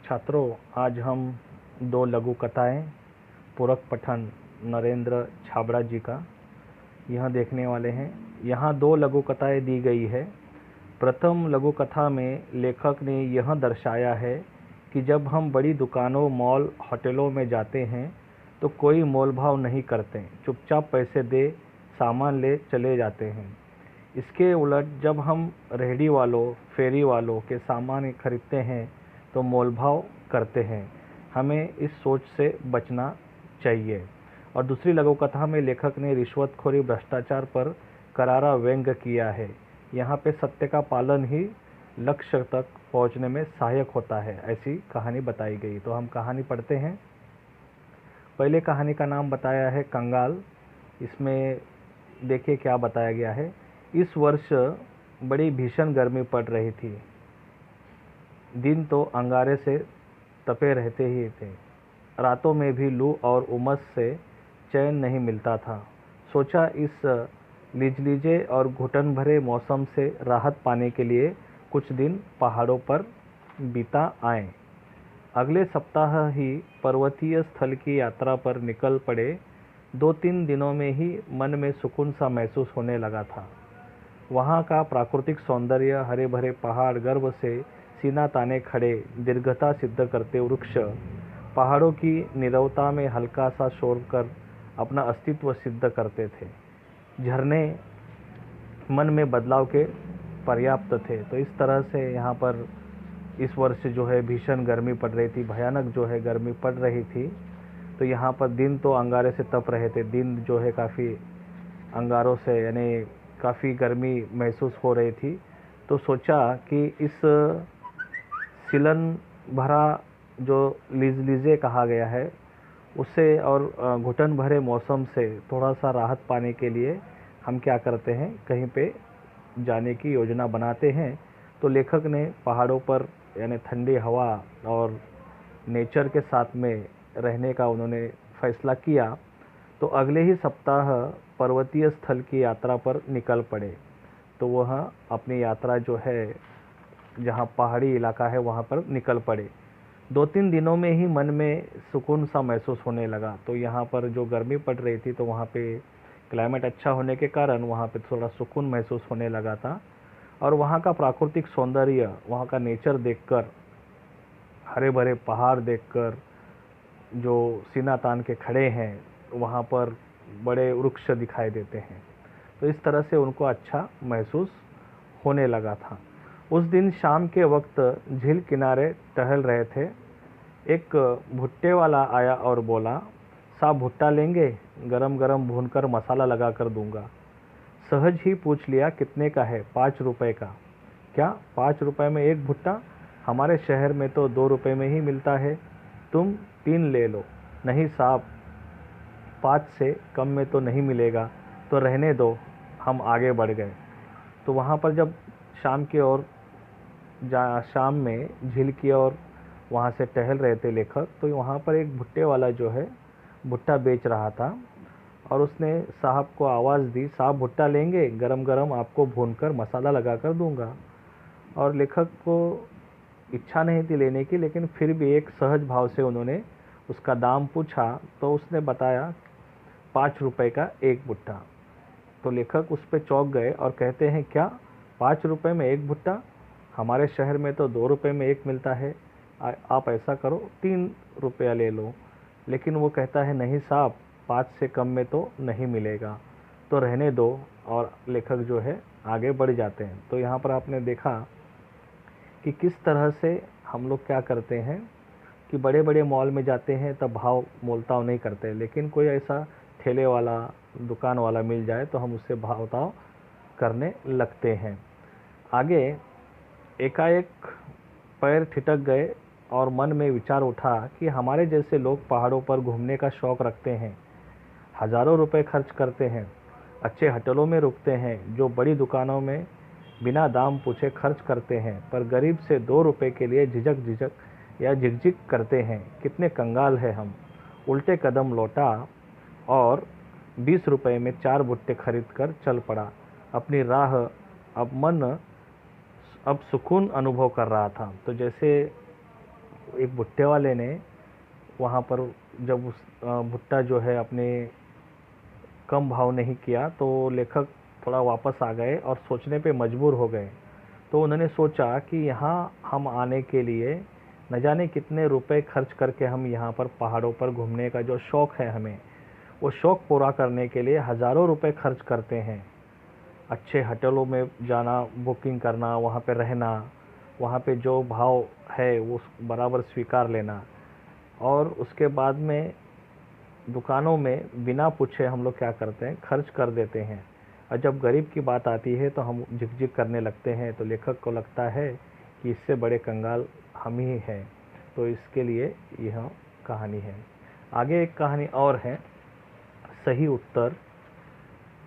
छात्रों, आज हम दो लघु कथाएं पूरक पठन नरेंद्र छाबड़ा जी का यह देखने वाले हैं। यहाँ दो लघु कथाएं दी गई है। प्रथम लघु कथा में लेखक ने यह दर्शाया है कि जब हम बड़ी दुकानों, मॉल, होटलों में जाते हैं तो कोई मोलभाव नहीं करते, चुपचाप पैसे दे सामान ले चले जाते हैं। इसके उलट जब हम रेहड़ी वालों, फेरी वालों के सामान खरीदते हैं तो मोलभाव करते हैं। हमें इस सोच से बचना चाहिए। और दूसरी लघु कथा में लेखक ने रिश्वतखोरी, भ्रष्टाचार पर करारा व्यंग्य किया है। यहाँ पे सत्य का पालन ही लक्ष्य तक पहुँचने में सहायक होता है, ऐसी कहानी बताई गई। तो हम कहानी पढ़ते हैं। पहले कहानी का नाम बताया है कंगाल। इसमें देखिए क्या बताया गया है। इस वर्ष बड़ी भीषण गर्मी पड़ रही थी। दिन तो अंगारे से तपे रहते ही थे, रातों में भी लू और उमस से चैन नहीं मिलता था। सोचा इस लीजलीजे और घुटन भरे मौसम से राहत पाने के लिए कुछ दिन पहाड़ों पर बिता आएं। अगले सप्ताह ही पर्वतीय स्थल की यात्रा पर निकल पड़े। 2-3 दिनों में ही मन में सुकून सा महसूस होने लगा था। वहाँ का प्राकृतिक सौंदर्य, हरे भरे पहाड़, गर्व से सीना ताने खड़े दीर्घता सिद्ध करते वृक्ष, पहाड़ों की नीरवता में हल्का सा शोर कर अपना अस्तित्व सिद्ध करते थे। झरने मन में बदलाव के पर्याप्त थे। तो इस तरह से यहाँ पर इस वर्ष जो है भीषण गर्मी पड़ रही थी, भयानक जो है गर्मी पड़ रही थी। तो यहाँ पर दिन तो अंगारे से तप रहे थे, दिन जो है काफ़ी अंगारों से यानी काफ़ी गर्मी महसूस हो रही थी। तो सोचा कि इस सिलन भरा जो लीजे कहा गया है उससे और घुटन भरे मौसम से थोड़ा सा राहत पाने के लिए हम क्या करते हैं, कहीं पे जाने की योजना बनाते हैं। तो लेखक ने पहाड़ों पर यानी ठंडी हवा और नेचर के साथ में रहने का उन्होंने फैसला किया। तो अगले ही सप्ताह पर्वतीय स्थल की यात्रा पर निकल पड़े। तो वह अपनी यात्रा जो है जहाँ पहाड़ी इलाका है वहाँ पर निकल पड़े। 2-3 दिनों में ही मन में सुकून सा महसूस होने लगा। तो यहाँ पर जो गर्मी पड़ रही थी तो वहाँ पे क्लाइमेट अच्छा होने के कारण वहाँ पे थोड़ा सुकून महसूस होने लगा था। और वहाँ का प्राकृतिक सौंदर्य, वहाँ का नेचर देखकर, हरे भरे पहाड़ देखकर जो सीना तान के खड़े हैं, वहाँ पर बड़े वृक्ष दिखाई देते हैं। तो इस तरह से उनको अच्छा महसूस होने लगा था। उस दिन शाम के वक्त झील किनारे टहल रहे थे। एक भुट्टे वाला आया और बोला, साहब भुट्टा लेंगे? गरम गरम भूनकर मसाला लगा कर दूंगा। सहज ही पूछ लिया, कितने का है? 5 रुपए का। क्या 5 रुपए में एक भुट्टा? हमारे शहर में तो 2 रुपए में ही मिलता है, तुम 3 ले लो। नहीं साहब, 5 से कम में तो नहीं मिलेगा, तो रहने दो। हम आगे बढ़ गए। तो वहाँ पर जब शाम की ओर शाम में झील की ओर वहाँ से टहल रहे थे लेखक, तो वहाँ पर एक भुट्टे वाला जो है भुट्टा बेच रहा था और उसने साहब को आवाज़ दी, साहब भुट्टा लेंगे? गरम गरम आपको भूनकर मसाला लगा कर दूंगा। और लेखक को इच्छा नहीं थी लेने की, लेकिन फिर भी एक सहज भाव से उन्होंने उसका दाम पूछा। तो उसने बताया 5 रुपए का एक भुट्टा। तो लेखक उस पर चौंक गए और कहते हैं, क्या 5 रुपए में एक भुट्टा? हमारे शहर में तो 2 रुपए में एक मिलता है। आप ऐसा करो 3 रुपया ले लो। लेकिन वो कहता है, नहीं साहब, 5 से कम में तो नहीं मिलेगा, तो रहने दो। और लेखक जो है आगे बढ़ जाते हैं। तो यहाँ पर आपने देखा कि किस तरह से हम लोग क्या करते हैं कि बड़े बड़े मॉल में जाते हैं तब भाव मोलताव नहीं करते, लेकिन कोई ऐसा ठेले वाला, दुकान वाला मिल जाए तो हम उससे भाव ताव करने लगते हैं। आगे एकाएक पैर ठिठक गए और मन में विचार उठा कि हमारे जैसे लोग पहाड़ों पर घूमने का शौक़ रखते हैं, हज़ारों रुपए खर्च करते हैं, अच्छे होटलों में रुकते हैं, जो बड़ी दुकानों में बिना दाम पूछे खर्च करते हैं, पर गरीब से 2 रुपए के लिए झिझक या झिकझिक करते हैं। कितने कंगाल हैं हम। उल्टे कदम लौटा और 20 रुपए में 4 भुट्टे खरीद कर चल पड़ा अपनी राह। अब सुकून अनुभव कर रहा था। तो जैसे एक भुट्टे वाले ने वहाँ पर जब उस भुट्टा जो है अपने कम भाव नहीं किया तो लेखक थोड़ा वापस आ गए और सोचने पे मजबूर हो गए। तो उन्होंने सोचा कि यहाँ हम आने के लिए न जाने कितने रुपए खर्च करके हम यहाँ पर पहाड़ों पर घूमने का जो शौक़ है हमें, वो शौक़ पूरा करने के लिए हज़ारों रुपए खर्च करते हैं। अच्छे होटलों में जाना, बुकिंग करना, वहाँ पे रहना, वहाँ पे जो भाव है वो बराबर स्वीकार लेना, और उसके बाद में दुकानों में बिना पूछे हम लोग क्या करते हैं, खर्च कर देते हैं। और जब गरीब की बात आती है तो हम झिकझिक करने लगते हैं। तो लेखक को लगता है कि इससे बड़े कंगाल हम ही हैं। तो इसके लिए यह कहानी है। आगे एक कहानी और है, सही उत्तर।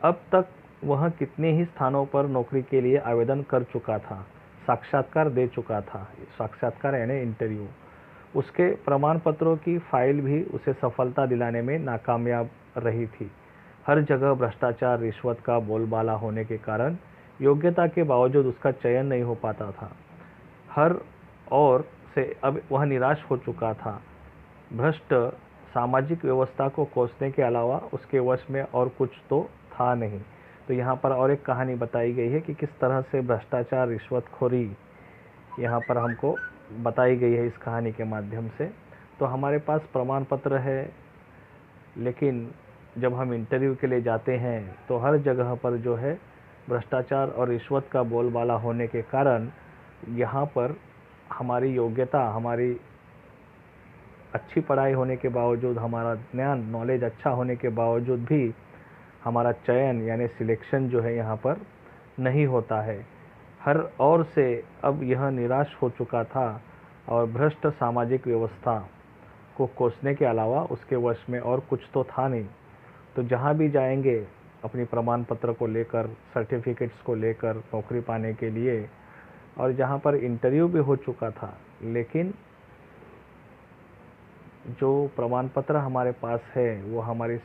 अब तक वह कितने ही स्थानों पर नौकरी के लिए आवेदन कर चुका था, साक्षात्कार दे चुका था। साक्षात्कार यानी इंटरव्यू। उसके प्रमाण पत्रों की फाइल भी उसे सफलता दिलाने में नाकामयाब रही थी। हर जगह भ्रष्टाचार, रिश्वत का बोलबाला होने के कारण योग्यता के बावजूद उसका चयन नहीं हो पाता था। हर ओर से अब वह निराश हो चुका था। भ्रष्ट सामाजिक व्यवस्था को कोसने के अलावा उसके वश में और कुछ तो था नहीं। तो यहाँ पर और एक कहानी बताई गई है कि किस तरह से भ्रष्टाचार, रिश्वतखोरी यहाँ पर हमको बताई गई है इस कहानी के माध्यम से। तो हमारे पास प्रमाण पत्र है, लेकिन जब हम इंटरव्यू के लिए जाते हैं तो हर जगह पर जो है भ्रष्टाचार और रिश्वत का बोलबाला होने के कारण यहाँ पर हमारी योग्यता, हमारी अच्छी पढ़ाई होने के बावजूद, हमारा ज्ञान, नॉलेज अच्छा होने के बावजूद भी हमारा चयन यानी सिलेक्शन जो है यहाँ पर नहीं होता है। हर ओर से अब यह निराश हो चुका था और भ्रष्ट सामाजिक व्यवस्था को कोसने के अलावा उसके वश में और कुछ तो था नहीं। तो जहाँ भी जाएंगे अपनी प्रमाण पत्र को लेकर, सर्टिफिकेट्स को लेकर नौकरी पाने के लिए, और जहाँ पर इंटरव्यू भी हो चुका था, लेकिन जो प्रमाण पत्र हमारे पास है वो हमारी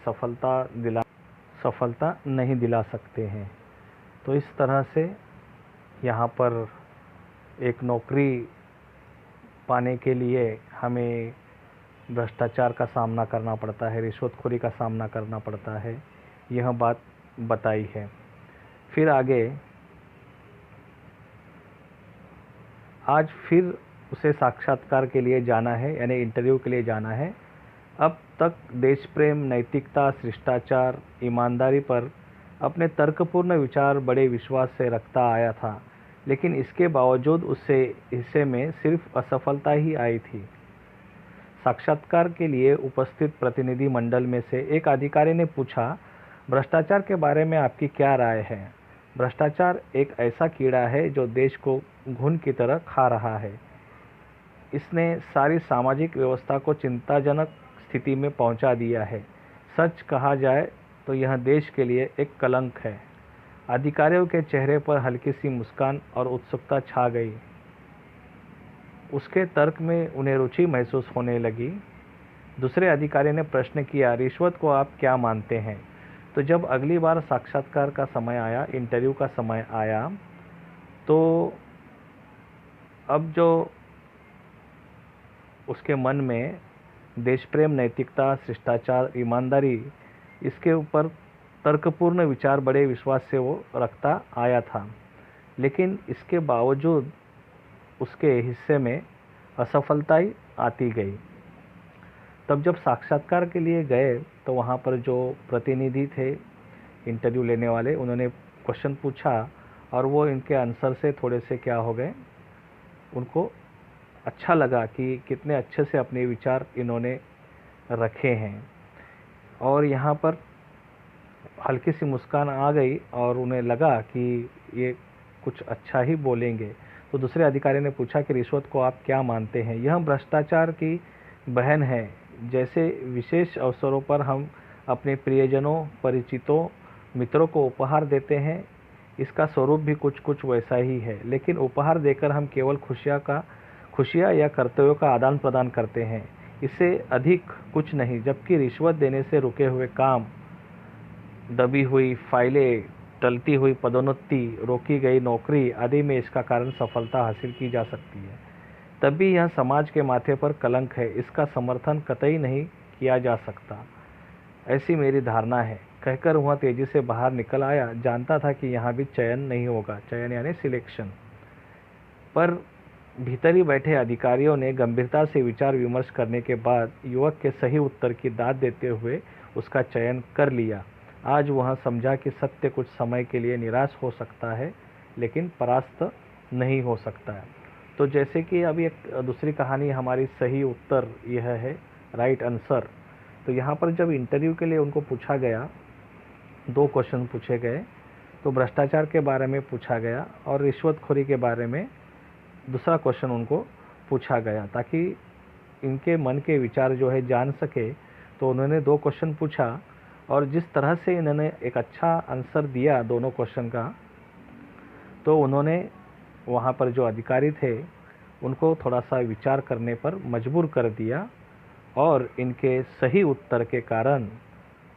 सफलता नहीं दिला सकते हैं। तो इस तरह से यहाँ पर एक नौकरी पाने के लिए हमें भ्रष्टाचार का सामना करना पड़ता है, रिश्वतखोरी का सामना करना पड़ता है, यह बात बताई है। फिर आगे, आज फिर उसे साक्षात्कार के लिए जाना है, यानी इंटरव्यू के लिए जाना है। अब तक देश प्रेम, नैतिकता, शिष्टाचार, ईमानदारी पर अपने तर्कपूर्ण विचार बड़े विश्वास से रखता आया था, लेकिन इसके बावजूद उससे हिस्से में सिर्फ असफलता ही आई थी। साक्षात्कार के लिए उपस्थित प्रतिनिधि मंडल में से एक अधिकारी ने पूछा, भ्रष्टाचार के बारे में आपकी क्या राय है? भ्रष्टाचार एक ऐसा कीड़ा है जो देश को घुन की तरह खा रहा है। इसने सारी सामाजिक व्यवस्था को चिंताजनक स्थिति में पहुंचा दिया है। सच कहा जाए तो यह देश के लिए एक कलंक है। अधिकारियों के चेहरे पर हल्की सी मुस्कान और उत्सुकता छा गई। उसके तर्क में उन्हें रुचि महसूस होने लगी। दूसरे अधिकारी ने प्रश्न किया, रिश्वत को आप क्या मानते हैं? तो जब अगली बार साक्षात्कार का समय आया, इंटरव्यू का समय आया, तो अब जो उसके मन में देश प्रेम, नैतिकता, शिष्टाचार, ईमानदारी, इसके ऊपर तर्कपूर्ण विचार बड़े विश्वास से वो रखता आया था, लेकिन इसके बावजूद उसके हिस्से में असफलताएं आती गई। तब जब साक्षात्कार के लिए गए तो वहाँ पर जो प्रतिनिधि थे इंटरव्यू लेने वाले, उन्होंने क्वेश्चन पूछा और वो इनके आंसर से थोड़े से क्या हो गए, उनको अच्छा लगा कि कितने अच्छे से अपने विचार इन्होंने रखे हैं, और यहाँ पर हल्की सी मुस्कान आ गई और उन्हें लगा कि ये कुछ अच्छा ही बोलेंगे। तो दूसरे अधिकारी ने पूछा कि रिश्वत को आप क्या मानते हैं? यह भ्रष्टाचार की बहन है। जैसे विशेष अवसरों पर हम अपने प्रियजनों, परिचितों, मित्रों को उपहार देते हैं, इसका स्वरूप भी कुछ कुछ वैसा ही है। लेकिन उपहार देकर हम केवल खुशियाँ या कर्तव्यों का आदान प्रदान करते हैं, इससे अधिक कुछ नहीं। जबकि रिश्वत देने से रुके हुए काम, दबी हुई फाइलें, टलती हुई पदोन्नति, रोकी गई नौकरी आदि में इसका कारण सफलता हासिल की जा सकती है। तभी यह समाज के माथे पर कलंक है, इसका समर्थन कतई नहीं किया जा सकता, ऐसी मेरी धारणा है। कहकर वह तेजी से बाहर निकल आया। जानता था कि यहाँ भी चयन नहीं होगा, चयन यानी सिलेक्शन। पर भीतर ही बैठे अधिकारियों ने गंभीरता से विचार विमर्श करने के बाद युवक के सही उत्तर की दाद देते हुए उसका चयन कर लिया। आज वह समझा कि सत्य कुछ समय के लिए निराश हो सकता है, लेकिन परास्त नहीं हो सकता है। तो जैसे कि अभी एक दूसरी कहानी हमारी सही उत्तर यह है, राइट आंसर। तो यहाँ पर जब इंटरव्यू के लिए उनको पूछा गया, 2 क्वेश्चन पूछे गए। तो भ्रष्टाचार के बारे में पूछा गया और रिश्वतखोरी के बारे में दूसरा क्वेश्चन उनको पूछा गया, ताकि इनके मन के विचार जो है जान सके। तो उन्होंने 2 क्वेश्चन पूछा और जिस तरह से इन्होंने एक अच्छा आंसर दिया दोनों क्वेश्चन का, तो उन्होंने वहाँ पर जो अधिकारी थे उनको थोड़ा सा विचार करने पर मजबूर कर दिया और इनके सही उत्तर के कारण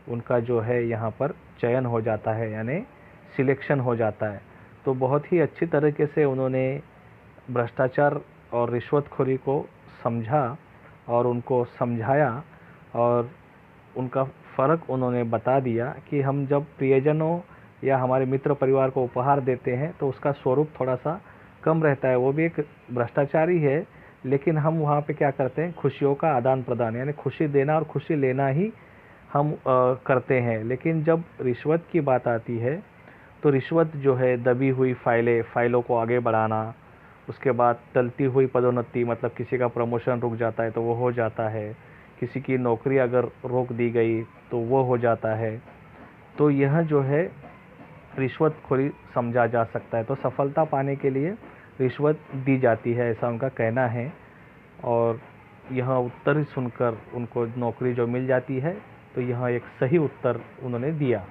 उनका जो है यहाँ पर चयन हो जाता है, यानी सिलेक्शन हो जाता है। तो बहुत ही अच्छी तरीके से उन्होंने भ्रष्टाचार और रिश्वतखोरी को समझा और उनको समझाया और उनका फ़र्क उन्होंने बता दिया कि हम जब प्रियजनों या हमारे मित्र परिवार को उपहार देते हैं तो उसका स्वरूप थोड़ा सा कम रहता है, वो भी एक भ्रष्टाचार ही है, लेकिन हम वहाँ पे क्या करते हैं, खुशियों का आदान प्रदान, यानी खुशी देना और खुशी लेना ही हम करते हैं। लेकिन जब रिश्वत की बात आती है तो रिश्वत जो है दबी हुई फाइलों को आगे बढ़ाना, उसके बाद टलती हुई पदोन्नति, मतलब किसी का प्रमोशन रुक जाता है तो वो हो जाता है, किसी की नौकरी अगर रोक दी गई तो वो हो जाता है। तो यह जो है रिश्वतखोरी समझा जा सकता है। तो सफलता पाने के लिए रिश्वत दी जाती है, ऐसा उनका कहना है। और यह उत्तर सुनकर उनको नौकरी जो मिल जाती है, तो यह एक सही उत्तर उन्होंने दिया।